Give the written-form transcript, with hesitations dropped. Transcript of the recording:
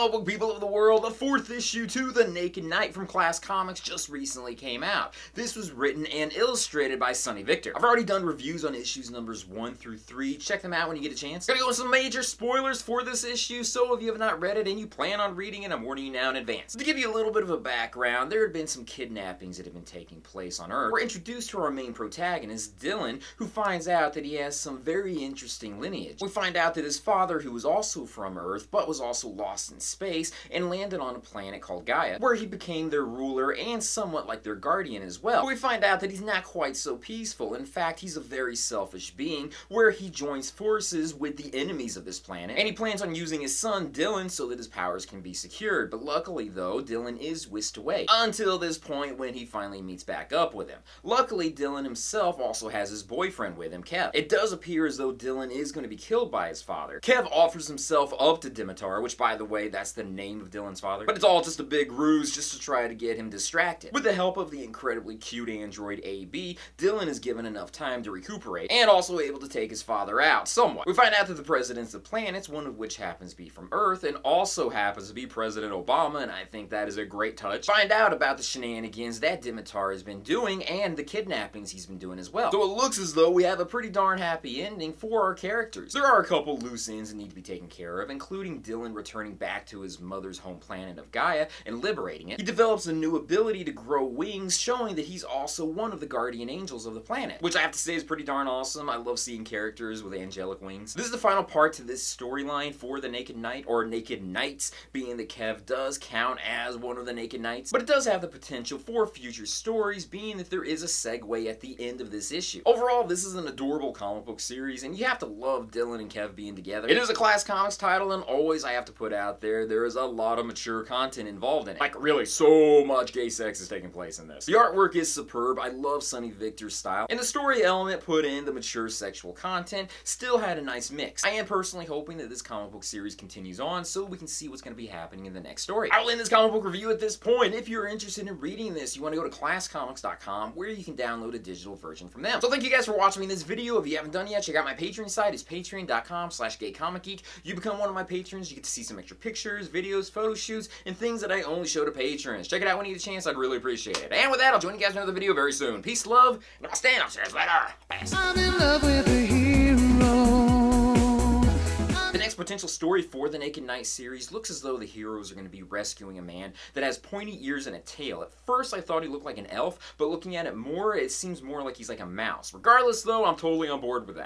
comic book people of the world, the fourth issue to The Naked Knight from Class Comics just recently came out. This was written and illustrated by Sonny Victor. I've already done reviews on issues numbers 1 through 3. Check them out when you get a chance. Gonna go with some major spoilers for this issue, so if you have not read it and you plan on reading it, I'm warning you now in advance. To give you a little bit of a background, there had been some kidnappings that have been taking place on Earth. We're introduced to our main protagonist, Dylan, who finds out that he has some very interesting lineage. We find out that his father, who was also from Earth, but was also lost in space, and landed on a planet called Gaia, where he became their ruler and somewhat like their guardian as well. But we find out that he's not quite so peaceful. In fact, he's a very selfish being, where he joins forces with the enemies of this planet, and he plans on using his son, Dylan, so that his powers can be secured. But luckily, though, Dylan is whisked away, until this point when he finally meets back up with him. Luckily, Dylan himself also has his boyfriend with him, Kev. It does appear as though Dylan is going to be killed by his father. Kev offers himself up to Dimitar, which, by the way, that's the name of Dylan's father, but it's all just a big ruse just to try to get him distracted. With the help of the incredibly cute android AB, Dylan is given enough time to recuperate, and also able to take his father out somewhat. We find out that the presidents of planets, one of which happens to be from Earth, and also happens to be President Obama, and I think that is a great touch. Find out about the shenanigans that Dimitar has been doing, and the kidnappings he's been doing as well. So it looks as though we have a pretty darn happy ending for our characters. There are a couple loose ends that need to be taken care of, including Dylan returning back to his mother's home planet of Gaia and liberating it. He develops a new ability to grow wings, showing that he's also one of the guardian angels of the planet, which I have to say is pretty darn awesome. I love seeing characters with angelic wings. This is the final part to this storyline for the Naked Knight, or Naked Knights, being that Kev does count as one of the Naked Knights, but it does have the potential for future stories, being that there is a segue at the end of this issue. Overall, this is an adorable comic book series, and you have to love Dylan and Kev being together. It is a Class Comics title, and always I have to put out there is a lot of mature content involved in it. Like, really, so much gay sex is taking place in this. The artwork is superb. I love Sonny Victor's style, and the story element put in the mature sexual content still had a nice mix. I am personally hoping that this comic book series continues on so we can see what's going to be happening in the next story. I will end this comic book review at this point. If you're interested in reading this, you want to go to classcomics.com, where you can download a digital version from them. So thank you guys for watching me in this video. If you haven't done it yet, check out my Patreon site. It's patreon.com/gaycomicgeek. You become one of my patrons, you get to see some extra pictures, videos, photo shoots, and things that I only show to patrons. Check it out when you get a chance. I'd really appreciate it. And with that, I'll join you guys in another video very soon. Peace, love, and I'll stand upstairs later. Peace. I'm in love with a hero. The next potential story for the Naked Knight series looks as though the heroes are going to be rescuing a man that has pointy ears and a tail. At first, I thought he looked like an elf, but looking at it more, it seems more like he's like a mouse. Regardless, though, I'm totally on board with that.